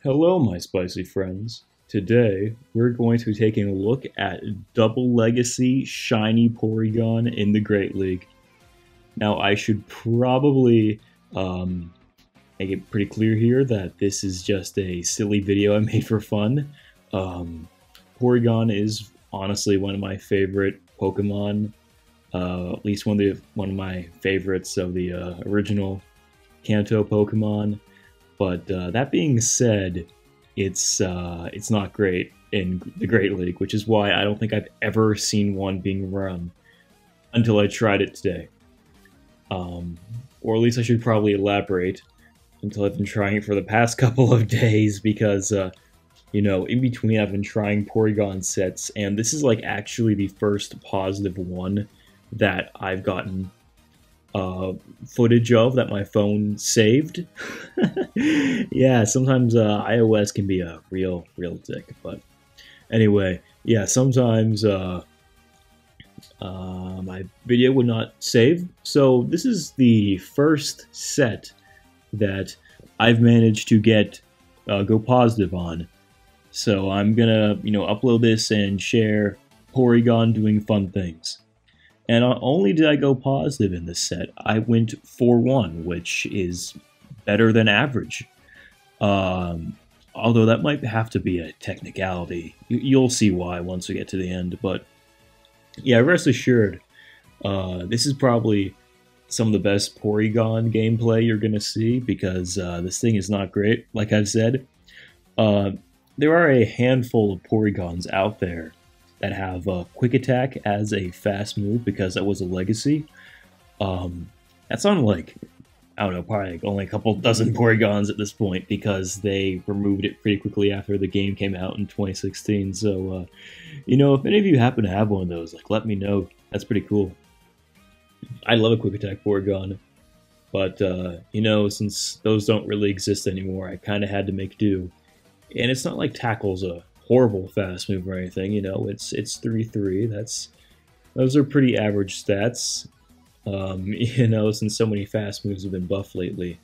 Hello, my spicy friends. Today, we're going to be taking a look at Double Legacy Shiny Porygon in the Great League. Now, I should probably make it pretty clear here that this is just a silly video I made for fun. Porygon is honestly one of my favorite Pokemon, at least one of my favorites of the original Kanto Pokemon. But that being said, it's not great in the Great League, which is why I don't think I've ever seen one being run until I tried it today. Or at least I should probably elaborate until I've been trying it for the past couple of days because, in between I've been trying Porygon sets, and this is like actually the first positive one that I've gotten footage of that my phone saved. Yeah, sometimes iOS can be a real dick, but anyway, yeah, sometimes my video would not save. So this is the first set that I've managed to get go positive on. So I'm gonna, upload this and share Porygon doing fun things. And not only did I go positive in this set, I went 4-1, which is better than average. Although that might have to be a technicality. You'll see why once we get to the end. But yeah, rest assured, this is probably some of the best Porygon gameplay you're going to see because this thing is not great, like I've said. There are a handful of Porygons out there that have Quick Attack as a fast move because that was a legacy. That's on like, I don't know, probably like only a couple dozen Porygons at this point because they removed it pretty quickly after the game came out in 2016. So, if any of you happen to have one of those, like, let me know. That's pretty cool. I love a Quick Attack Porygon, but, since those don't really exist anymore, I kind of had to make do. And it's not like Tackle's a horrible fast move or anything, it's 3-3. Those are pretty average stats. Since so many fast moves have been buffed lately.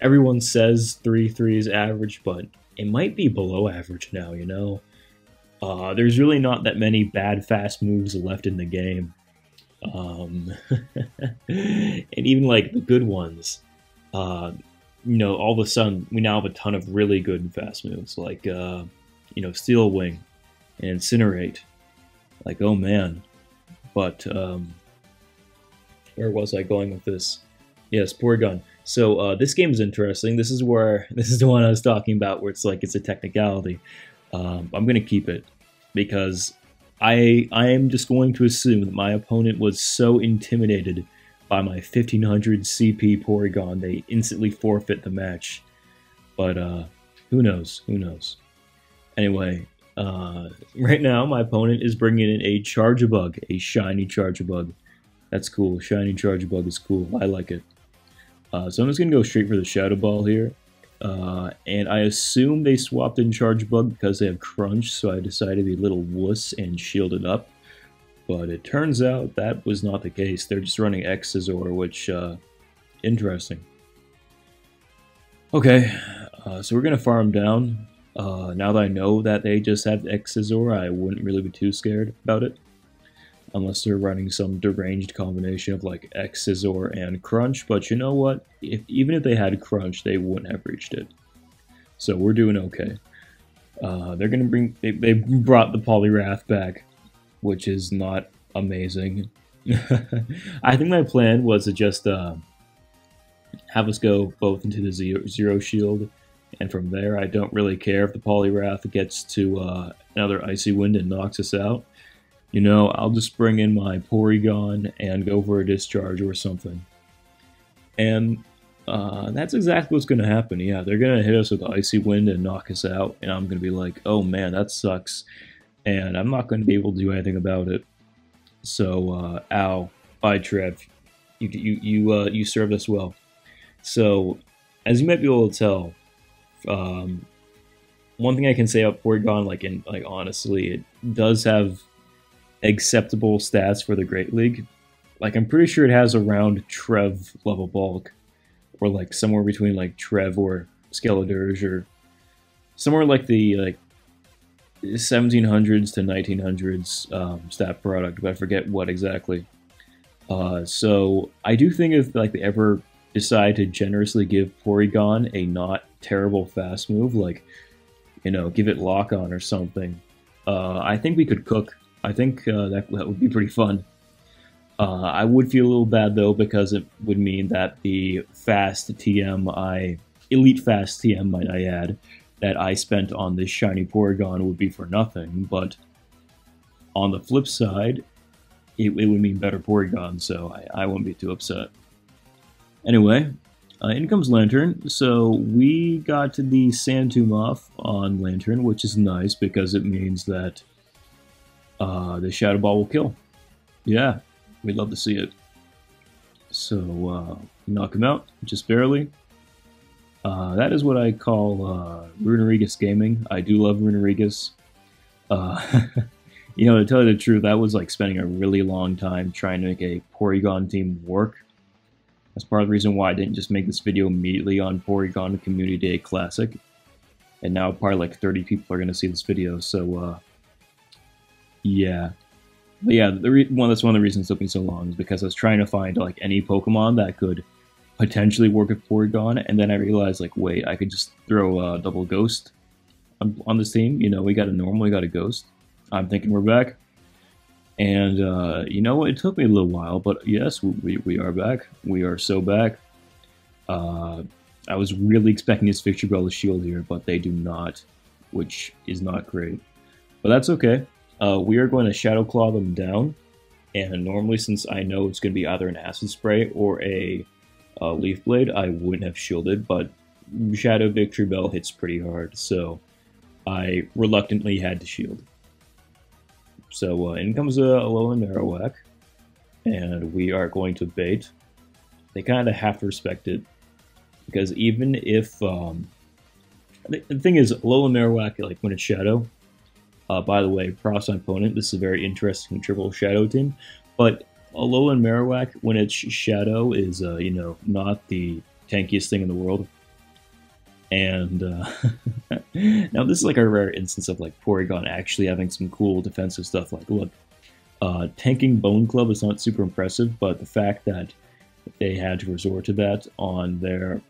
Everyone says 3-3 is average, but it might be below average now, there's really not that many bad fast moves left in the game. And even like the good ones, all of a sudden we now have a ton of really good fast moves, like Steel Wing and Incinerate. Like, oh man. But where was I going with this? Yes, Porygon. So this game is interesting. This is the one I was talking about, where it's like it's a technicality. I'm gonna keep it because I am just going to assume that my opponent was so intimidated by my 1500 CP Porygon they instantly forfeit the match. But who knows? Who knows? Anyway, right now my opponent is bringing in a Charjabug, a shiny Charjabug. That's cool. Shiny Charjabug is cool. I like it. So I'm just going to go straight for the Shadow Ball here. And I assume they swapped in Charjabug because they have Crunch, so I decided to be a little wuss and shield it up. But it turns out that was not the case. They're just running X-Scissor, which, interesting. Okay, so we're going to farm down. Now that I know that they just have X-Scissor, I wouldn't really be too scared about it. Unless they're running some deranged combination of like X-Scissor and Crunch, but you know what? Even if they had Crunch, they wouldn't have reached it. So we're doing okay. They're gonna bring. They brought the Poliwrath back, which is not amazing. I think my plan was to just have us go both into the zero shield, and from there I don't really care if the Poliwrath gets to another Icy Wind and knocks us out. I'll just bring in my Porygon and go for a discharge or something. And that's exactly what's going to happen. Yeah, they're going to hit us with Icy Wind and knock us out, and I'm going to be like, oh man, that sucks. And I'm not going to be able to do anything about it. So, ow. Bye, Trev. You served us well. So, as you might be able to tell, one thing I can say about Porygon, honestly, it does have acceptable stats for the Great League. Like, I'm pretty sure it has around Trev level bulk, or like somewhere between like Trev or Skeledirge or somewhere like the 1700s to 1900s stat product, but I forget what exactly. So I do think if like they ever decide to generously give Porygon a not terrible fast move, like, you know, give it lock on or something, I think we could cook. I think that would be pretty fun. I would feel a little bad though, because it would mean that the elite fast TM, might I add, that I spent on this shiny Porygon would be for nothing. But on the flip side, it would mean better Porygon, so I won't be too upset. Anyway, in comes Lantern. So we got the Sand Tomb off on Lantern, which is nice because it means that the Shadow Ball will kill. Yeah, we'd love to see it. So knock him out, just barely. That is what I call Runerigus gaming. I do love Runerigus. You know, to tell you the truth, that was like spending a really long time trying to make a Porygon team work. That's part of the reason why I didn't just make this video immediately on Porygon Community Day Classic. And now probably like 30 people are going to see this video, so yeah. But yeah, that's one of the reasons it took me so long, is because I was trying to find like any Pokemon that could potentially work with Porygon, and then I realized, like, wait, I could just throw a double Ghost on this team. You know, we got a normal, we got a Ghost. I'm thinking we're back. And you know what? It took me a little while, but yes, we are back. We are so back. I was really expecting his Victory Bell to shield here, but they do not, which is not great. But that's okay. We are going to Shadow Claw them down, and normally, since I know it's going to be either an Acid Spray or a Leaf Blade, I wouldn't have shielded, but Shadow Victory Bell hits pretty hard, so I reluctantly had to shield. So in comes a Alolan Marowak, and we are going to bait. They kind of have to respect it, because even if the thing is, Alolan Marowak, like when it's Shadow. By the way, props on opponent. This is a very interesting triple Shadow team, but Alolan Marowak, when it's Shadow, is you know, not the tankiest thing in the world. And now this is like a rare instance of like Porygon actually having some cool defensive stuff. Like, look, tanking Bone Club is not super impressive, but the fact that they had to resort to that on their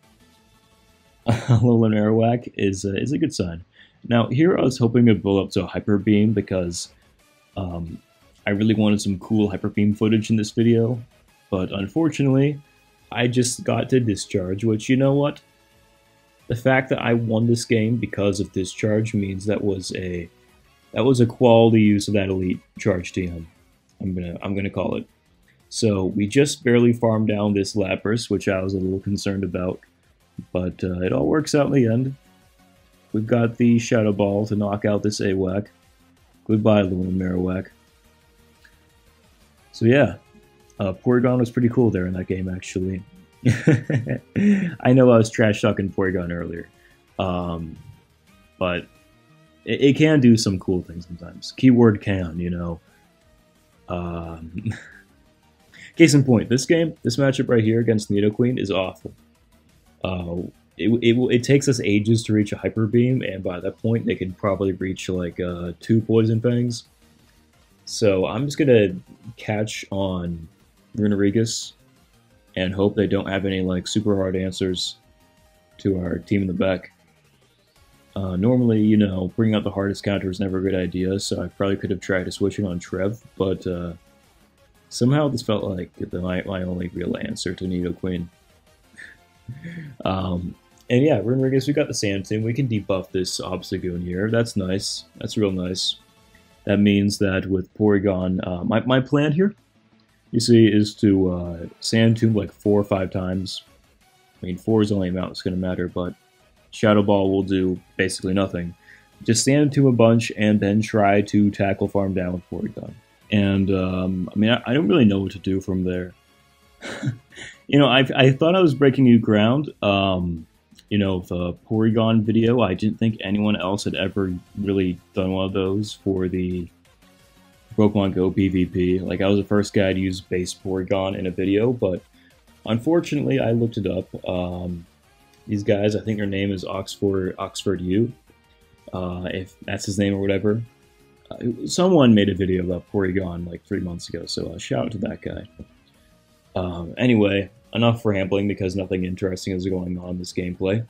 Alolan Marowak is a good sign. Now here I was hoping to build up to a Hyper Beam, because I really wanted some cool Hyper Beam footage in this video, but unfortunately I just got to Discharge, which, you know what? The fact that I won this game because of Discharge means that was a quality use of that elite charge TM. I'm gonna call it. So we just barely farmed down this Lapras, which I was a little concerned about, but it all works out in the end. We've got the Shadow Ball to knock out this AWAC. Goodbye, Alolan Marowak. So yeah, Porygon was pretty cool there in that game, actually. I know I was trash talking Porygon earlier, but it can do some cool things sometimes. Keyword can, you know. Case in point, this matchup right here against Nidoqueen is awful. It takes us ages to reach a Hyper Beam, and by that point they could probably reach like 2 Poison Fangs. So I'm just gonna catch on Runerigus and hope they don't have any like super hard answers to our team in the back. Normally, you know, bringing out the hardest counter is never a good idea, so I probably could have tried to switch it on Trev, but somehow this felt like my only real answer to Nidoqueen. And yeah, Runerigus, we got the Sand Tomb. We can debuff this Obstagoon here. That's nice. That's real nice. That means that with Porygon, my plan here, you see, is to Sand Tomb like 4 or 5 times. I mean, 4 is the only amount that's going to matter, but Shadow Ball will do basically nothing. Just Sand Tomb a bunch and then try to tackle farm down with Porygon. And, I mean, I don't really know what to do from there. You know, I thought I was breaking new ground. You know, the Porygon video, I didn't think anyone else had ever really done one of those for the Pokemon Go PvP. Like, I was the first guy to use base Porygon in a video, but unfortunately, I looked it up. These guys, I think their name is Oxford U. if that's his name or whatever. Someone made a video about Porygon like 3 months ago, so shout out to that guy. Anyway, enough rambling because nothing interesting is going on in this gameplay.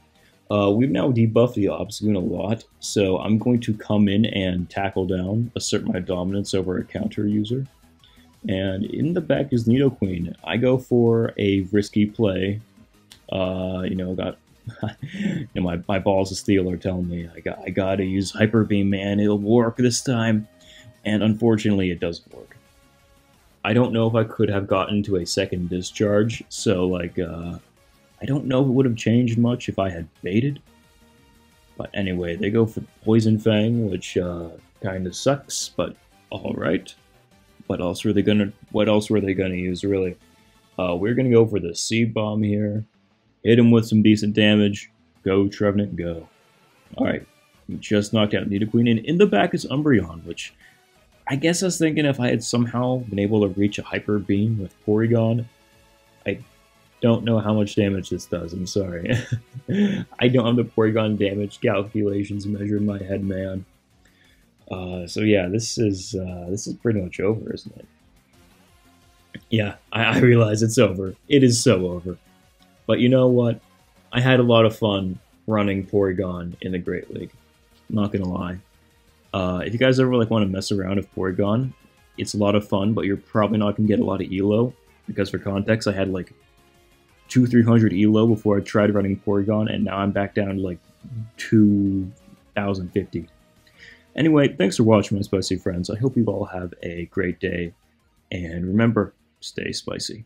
We've now debuffed the Obstagoon a lot, so I'm going to come in and tackle down, assert my dominance over a counter user. And in the back is Nidoqueen. I go for a risky play. My balls of steel are telling me I gotta use Hyper Beam, man. It'll work this time. And unfortunately, it doesn't work. I don't know if I could have gotten to a second discharge, so I don't know if it would have changed much if I had baited. But anyway, they go for Poison Fang, which kind of sucks, but alright. What else were they gonna use, really? We're gonna go for the Seed Bomb here. Hit him with some decent damage. Go, Trevenant, go. Alright, we just knocked out Nidoqueen, and in the back is Umbreon, which I guess I was thinking if I had somehow been able to reach a Hyper Beam with Porygon. I don't know how much damage this does, I'm sorry. I don't have the Porygon damage calculations measured in my head, man. So yeah, this is pretty much over, isn't it? Yeah, I realize it's over. It is so over. But you know what? I had a lot of fun running Porygon in the Great League. I'm not gonna lie. If you guys ever want to mess around with Porygon, it's a lot of fun, but you're probably not gonna get a lot of elo, because for context, I had 200-300 elo before I tried running Porygon, and now I'm back down to 2,050. Anyway, thanks for watching, my spicy friends. I hope you all have a great day, and remember, stay spicy.